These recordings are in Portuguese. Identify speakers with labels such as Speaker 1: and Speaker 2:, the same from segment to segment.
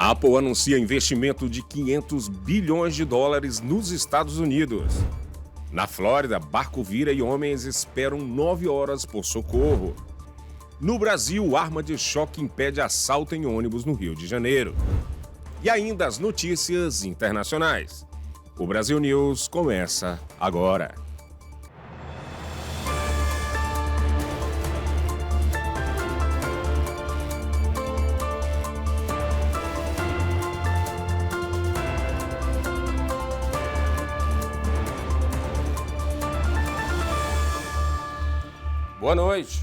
Speaker 1: A Apple anuncia investimento de 500 bilhões de dólares nos Estados Unidos. Na Flórida, barco vira e homens esperam 9 horas por socorro. No Brasil, arma de choque impede assalto em ônibus no Rio de Janeiro. E ainda as notícias internacionais. O Brasil News começa agora. Boa noite.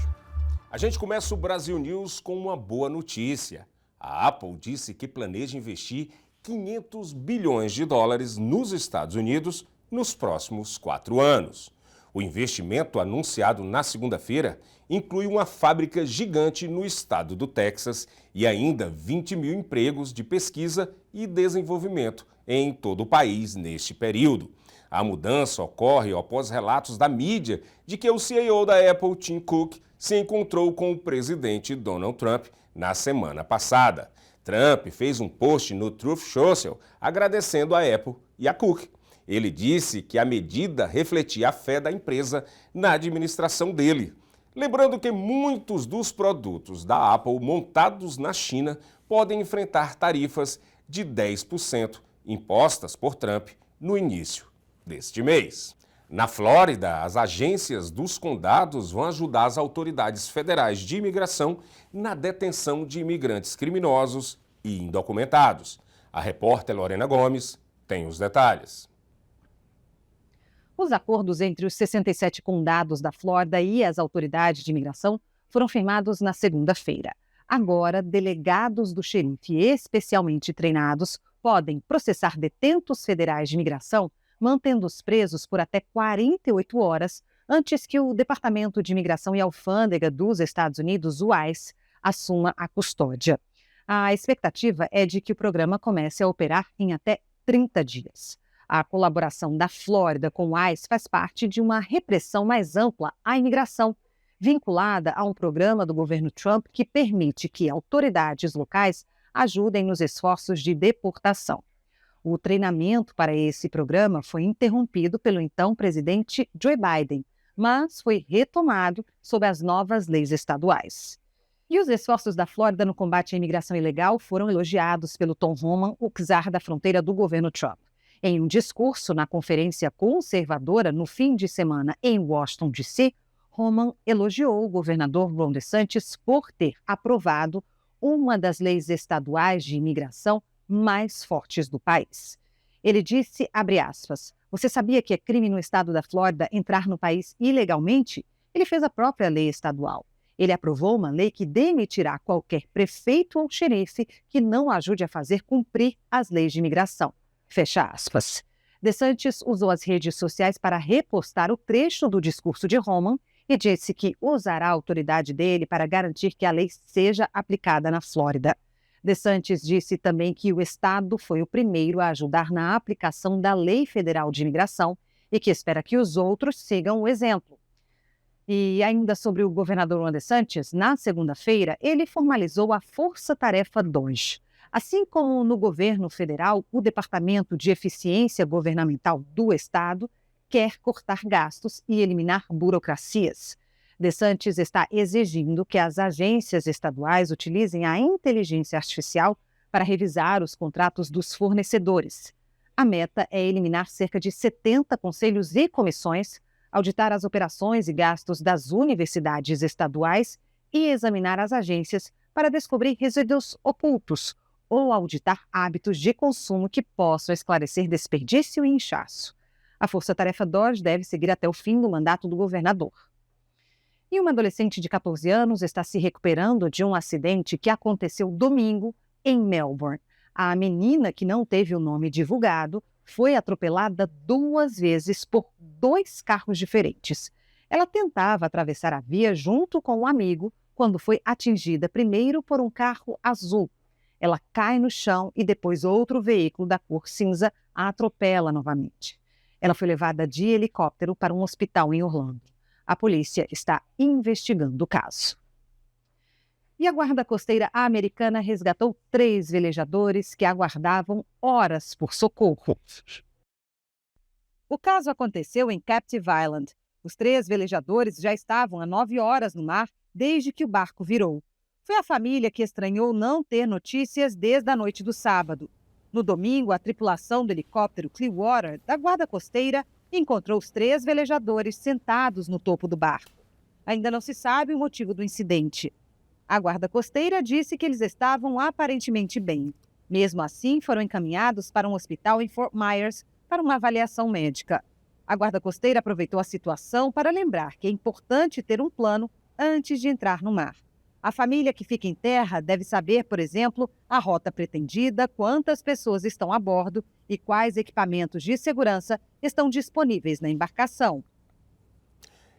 Speaker 1: A gente começa o Brasil News com uma boa notícia. A Apple disse que planeja investir 500 bilhões de dólares nos Estados Unidos nos próximos 4 anos. O investimento anunciado na segunda-feira inclui uma fábrica gigante no estado do Texas e ainda 20 mil empregos de pesquisa e desenvolvimento em todo o país neste período. A mudança ocorre após relatos da mídia de que o CEO da Apple, Tim Cook, se encontrou com o presidente Donald Trump na semana passada. Trump fez um post no Truth Social agradecendo a Apple e a Cook. Ele disse que a medida refletia a fé da empresa na administração dele. Lembrando que muitos dos produtos da Apple montados na China podem enfrentar tarifas de 10% impostas por Trump no início deste mês. Na Flórida, as agências dos condados vão ajudar as autoridades federais de imigração na detenção de imigrantes criminosos e indocumentados. A repórter Lorena Gomes tem os detalhes.
Speaker 2: Os acordos entre os 67 condados da Flórida e as autoridades de imigração foram firmados na segunda-feira. Agora, delegados do xerife especialmente treinados podem processar detentos federais de imigração mantendo os presos por até 48 horas antes que o Departamento de Imigração e Alfândega dos Estados Unidos, o ICE, assuma a custódia. A expectativa é de que o programa comece a operar em até 30 dias. A colaboração da Flórida com o ICE faz parte de uma repressão mais ampla à imigração, vinculada a um programa do governo Trump que permite que autoridades locais ajudem nos esforços de deportação. O treinamento para esse programa foi interrompido pelo então presidente Joe Biden, mas foi retomado sob as novas leis estaduais. E os esforços da Flórida no combate à imigração ilegal foram elogiados pelo Tom Homan, o czar da fronteira do governo Trump. Em um discurso na Conferência Conservadora no fim de semana em Washington, D.C., Homan elogiou o governador Ron DeSantis por ter aprovado uma das leis estaduais de imigração mais fortes do país. Ele disse, abre aspas, você sabia que é crime no estado da Flórida entrar no país ilegalmente? Ele fez a própria lei estadual. Ele aprovou uma lei que demitirá qualquer prefeito ou xerife que não ajude a fazer cumprir as leis de imigração. Fecha aspas. DeSantis usou as redes sociais para repostar o trecho do discurso de Homan e disse que usará a autoridade dele para garantir que a lei seja aplicada na Flórida. DeSantis disse também que o estado foi o primeiro a ajudar na aplicação da Lei Federal de Imigração e que espera que os outros sigam o exemplo. E ainda sobre o governador Ron DeSantis, na segunda-feira, ele formalizou a Força Tarefa 2. Assim como no governo federal, o Departamento de Eficiência Governamental do estado quer cortar gastos e eliminar burocracias. DeSantis está exigindo que as agências estaduais utilizem a inteligência artificial para revisar os contratos dos fornecedores. A meta é eliminar cerca de 70 conselhos e comissões, auditar as operações e gastos das universidades estaduais e examinar as agências para descobrir resíduos ocultos ou auditar hábitos de consumo que possam esclarecer desperdício e inchaço. A Força Tarefa 2 deve seguir até o fim do mandato do governador. E uma adolescente de 14 anos está se recuperando de um acidente que aconteceu domingo em Melbourne. A menina, que não teve o nome divulgado, foi atropelada 2 vezes por 2 carros diferentes. Ela tentava atravessar a via junto com um amigo quando foi atingida primeiro por um carro azul. Ela cai no chão e depois outro veículo da cor cinza a atropela novamente. Ela foi levada de helicóptero para um hospital em Orlando. A polícia está investigando o caso. E a Guarda Costeira americana resgatou 3 velejadores que aguardavam horas por socorro. O caso aconteceu em Captive Island. Os 3 velejadores já estavam há 9 horas no mar desde que o barco virou. Foi a família que estranhou não ter notícias desde a noite do sábado. No domingo, a tripulação do helicóptero Clearwater, da Guarda Costeira, encontrou os 3 velejadores sentados no topo do barco. Ainda não se sabe o motivo do incidente. A Guarda Costeira disse que eles estavam aparentemente bem. Mesmo assim, foram encaminhados para um hospital em Fort Myers para uma avaliação médica. A Guarda Costeira aproveitou a situação para lembrar que é importante ter um plano antes de entrar no mar. A família que fica em terra deve saber, por exemplo, a rota pretendida, quantas pessoas estão a bordo e quais equipamentos de segurança estão disponíveis na embarcação.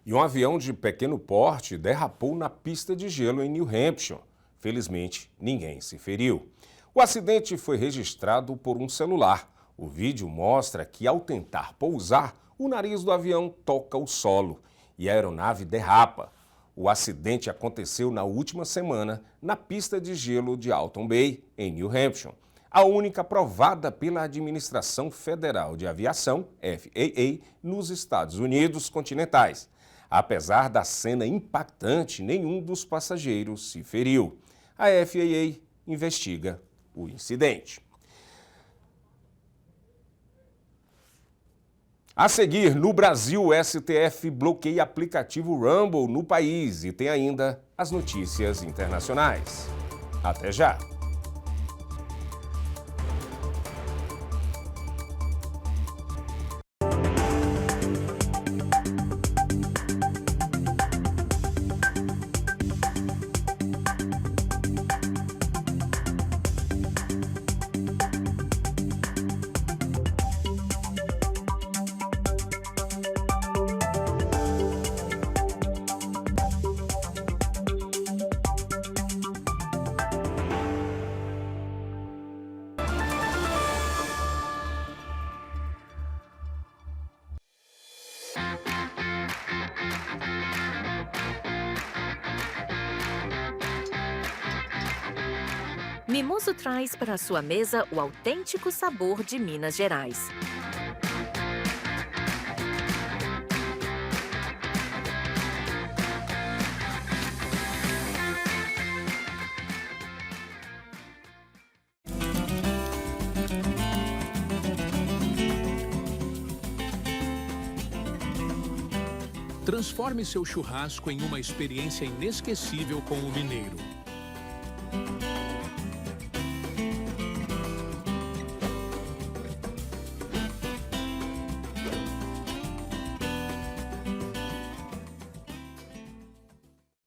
Speaker 1: E um avião de pequeno porte derrapou na pista de gelo em New Hampshire. Felizmente, ninguém se feriu. O acidente foi registrado por um celular. O vídeo mostra que, ao tentar pousar, o nariz do avião toca o solo e a aeronave derrapa. O acidente aconteceu na última semana na pista de gelo de Alton Bay, em New Hampshire. A única aprovada pela Administração Federal de Aviação, FAA, nos Estados Unidos continentais. Apesar da cena impactante, nenhum dos passageiros se feriu. A FAA investiga o incidente. A seguir, no Brasil, o STF bloqueia aplicativo Rumble no país e tem ainda as notícias internacionais. Até já!
Speaker 3: Mimoso traz para a sua mesa o autêntico sabor de Minas Gerais.
Speaker 4: Transforme seu churrasco em uma experiência inesquecível com o mineiro.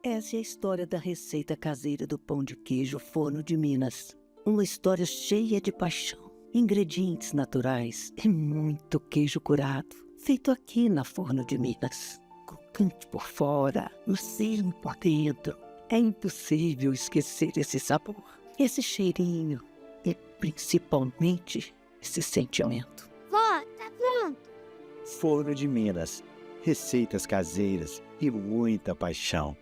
Speaker 5: Essa é a história da receita caseira do pão de queijo Forno de Minas. Uma história cheia de paixão, ingredientes naturais e muito queijo curado, feito aqui na Forno de Minas. Crocante por fora, macio por dentro. É impossível esquecer esse sabor, esse cheirinho e principalmente esse sentimento.
Speaker 6: Vó, tá pronto.
Speaker 7: Forno de Minas, receitas caseiras e muita paixão.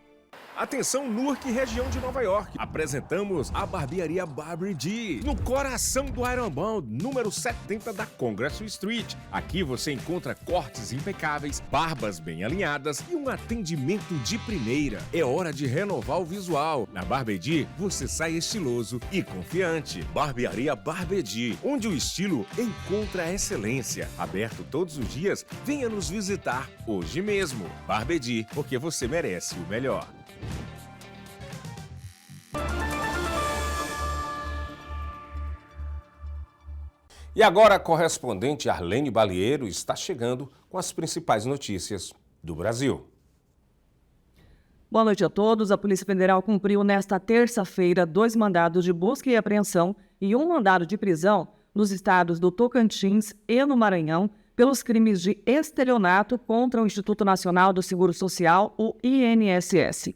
Speaker 1: Atenção, Newark, região de Nova York. Apresentamos a barbearia Barbie D, no coração do Ironbound, número 70 da Congress Street. Aqui você encontra cortes impecáveis, barbas bem alinhadas e um atendimento de primeira. É hora de renovar o visual. Na Barbie D, você sai estiloso e confiante. Barbearia Barbie D, onde o estilo encontra a excelência. Aberto todos os dias, venha nos visitar hoje mesmo. Barbie D, porque você merece o melhor. E agora a correspondente Arlene Balieiro está chegando com as principais notícias do Brasil.
Speaker 8: Boa noite a todos. A Polícia Federal cumpriu nesta terça-feira 2 mandados de busca e apreensão e 1 mandado de prisão nos estados do Tocantins e no Maranhão pelos crimes de estelionato contra o Instituto Nacional do Seguro Social, o INSS.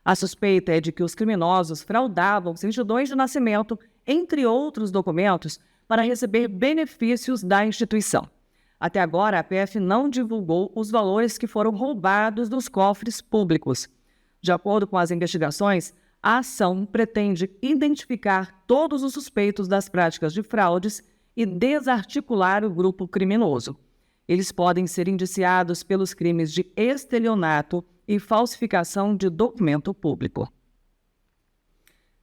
Speaker 8: A suspeita é de que os criminosos fraudavam certidões de nascimento, entre outros documentos, para receber benefícios da instituição. Até agora, a PF não divulgou os valores que foram roubados dos cofres públicos. De acordo com as investigações, A ação pretende identificar todos os suspeitos das práticas de fraudes e desarticular o grupo criminoso. Eles podem ser indiciados pelos crimes de estelionato e falsificação de documento público.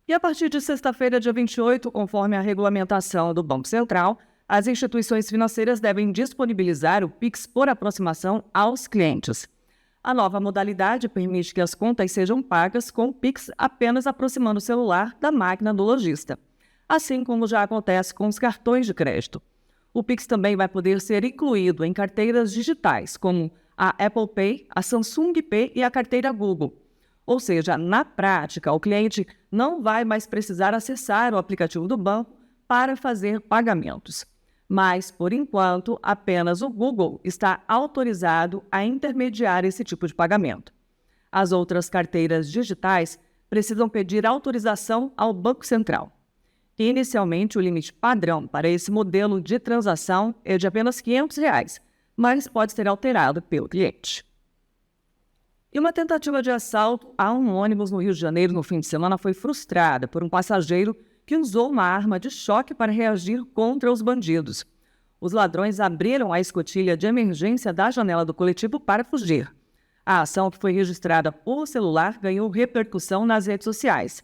Speaker 8: E a partir de sexta-feira, dia 28, conforme a regulamentação do Banco Central, as instituições financeiras devem disponibilizar o Pix por aproximação aos clientes. A nova modalidade permite que as contas sejam pagas com o Pix apenas aproximando o celular da máquina do lojista, assim como já acontece com os cartões de crédito. O Pix também vai poder ser incluído em carteiras digitais, como a Apple Pay, a Samsung Pay e a carteira Google. Ou seja, na prática, o cliente não vai mais precisar acessar o aplicativo do banco para fazer pagamentos. Mas, por enquanto, apenas o Google está autorizado a intermediar esse tipo de pagamento. As outras carteiras digitais precisam pedir autorização ao Banco Central. Inicialmente, o limite padrão para esse modelo de transação é de apenas R$ 500, mas pode ser alterado pelo cliente. E uma tentativa de assalto a um ônibus no Rio de Janeiro no fim de semana foi frustrada por um passageiro que usou uma arma de choque para reagir contra os bandidos. Os ladrões abriram a escotilha de emergência da janela do coletivo para fugir. A ação, que foi registrada por celular, ganhou repercussão nas redes sociais.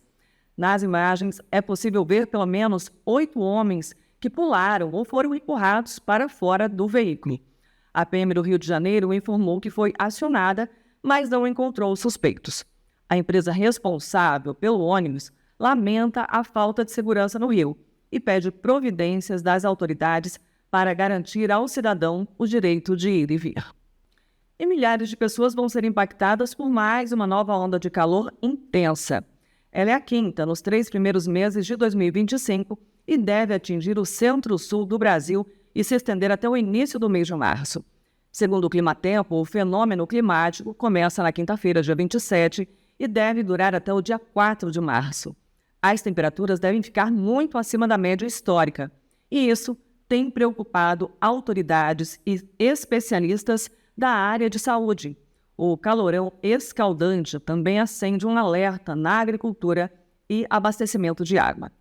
Speaker 8: Nas imagens, é possível ver pelo menos 8 homens que pularam ou foram empurrados para fora do veículo. A PM do Rio de Janeiro informou que foi acionada, mas não encontrou suspeitos. A empresa responsável pelo ônibus lamenta a falta de segurança no Rio e pede providências das autoridades para garantir ao cidadão o direito de ir e vir. E milhares de pessoas vão ser impactadas por mais uma nova onda de calor intensa. Ela é a quinta nos 3 primeiros meses de 2025 e deve atingir o centro-sul do Brasil e se estender até o início do mês de março. Segundo o Climatempo, o fenômeno climático começa na quinta-feira, dia 27, e deve durar até o dia 4 de março. As temperaturas devem ficar muito acima da média histórica, e isso tem preocupado autoridades e especialistas da área de saúde. O calorão escaldante também acende um alerta na agricultura e abastecimento de água.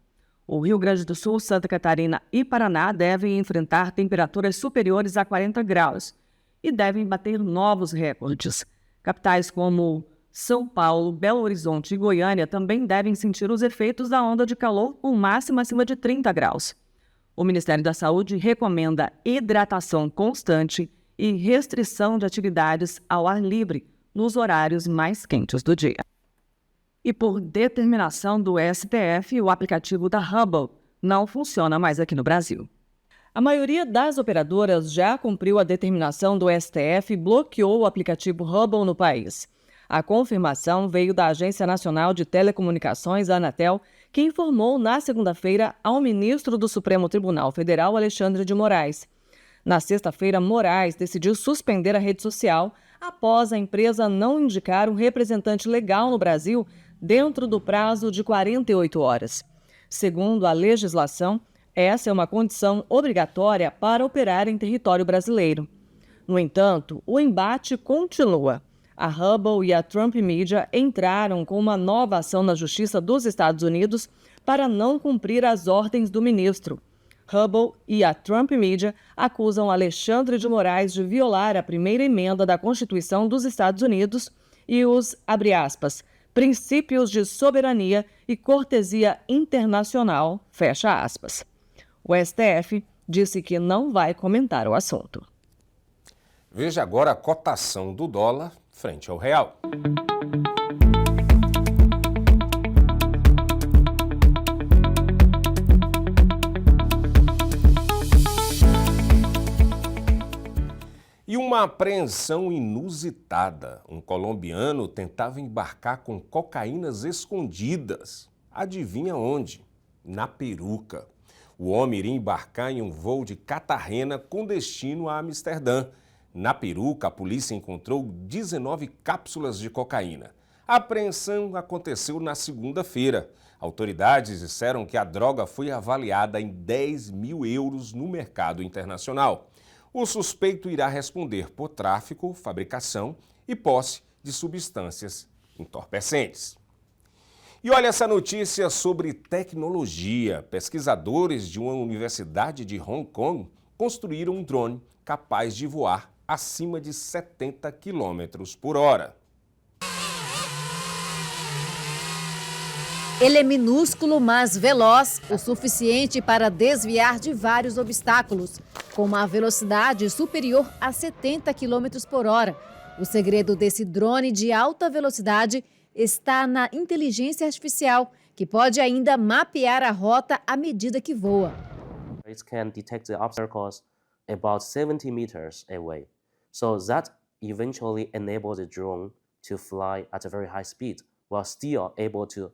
Speaker 8: O Rio Grande do Sul, Santa Catarina e Paraná devem enfrentar temperaturas superiores a 40 graus e devem bater novos recordes. Capitais como São Paulo, Belo Horizonte e Goiânia também devem sentir os efeitos da onda de calor com máxima acima de 30 graus. O Ministério da Saúde recomenda hidratação constante e restrição de atividades ao ar livre nos horários mais quentes do dia. E por determinação do STF, o aplicativo da Hubble não funciona mais aqui no Brasil. A maioria das operadoras já cumpriu a determinação do STF e bloqueou o aplicativo Hubble no país. A confirmação veio da Agência Nacional de Telecomunicações, a Anatel, que informou na segunda-feira ao ministro do Supremo Tribunal Federal, Alexandre de Moraes. Na sexta-feira, Moraes decidiu suspender a rede social após a empresa não indicar um representante legal no Brasil dentro do prazo de 48 horas. Segundo a legislação, essa é uma condição obrigatória para operar em território brasileiro. No entanto, o embate continua. A Hubble e a Trump Media entraram com uma nova ação na Justiça dos Estados Unidos para não cumprir as ordens do ministro. Hubble e a Trump Media acusam Alexandre de Moraes de violar a primeira emenda da Constituição dos Estados Unidos e os, abre aspas, princípios de soberania e cortesia internacional, fecha aspas. O STF disse que não vai comentar o assunto.
Speaker 1: Veja agora a cotação do dólar frente ao real. E uma apreensão inusitada. Um colombiano tentava embarcar com cocaínas escondidas. Adivinha onde? Na peruca. O homem iria embarcar em um voo de Cartagena com destino a Amsterdã. Na peruca, a polícia encontrou 19 cápsulas de cocaína. A apreensão aconteceu na segunda-feira. Autoridades disseram que a droga foi avaliada em 10 mil euros no mercado internacional. O suspeito irá responder por tráfico, fabricação e posse de substâncias entorpecentes. E olha essa notícia sobre tecnologia. Pesquisadores de uma universidade de Hong Kong construíram um drone capaz de voar acima de 70 km por hora.
Speaker 6: Ele é minúsculo, mas veloz, o suficiente para desviar de vários obstáculos, com uma velocidade superior a 70 km por hora. O segredo desse drone de alta velocidade está na inteligência artificial, que pode ainda mapear a rota à medida que voa.
Speaker 9: It can detect the obstacles about 70 meters away. So that eventually enables the drone to fly at a very high speed while still able to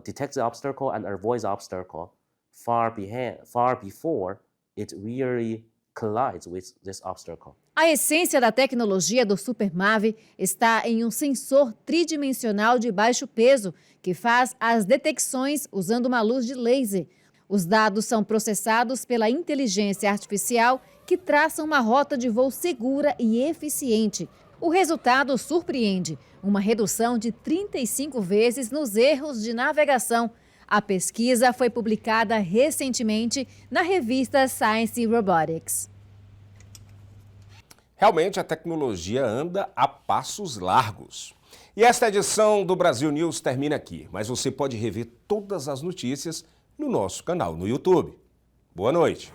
Speaker 9: detect the obstacle and avoid the obstacle far before it really collides with this obstacle.
Speaker 6: A essência da tecnologia do SuperMAVI está em um sensor tridimensional de baixo peso que faz as detecções usando uma luz de laser. Os dados são processados pela inteligência artificial que traça uma rota de voo segura e eficiente. O resultado surpreende, uma redução de 35 vezes nos erros de navegação. A pesquisa foi publicada recentemente na revista Science Robotics.
Speaker 1: Realmente a tecnologia anda a passos largos. E esta edição do Brasil News termina aqui, mas você pode rever todas as notícias no nosso canal no YouTube. Boa noite.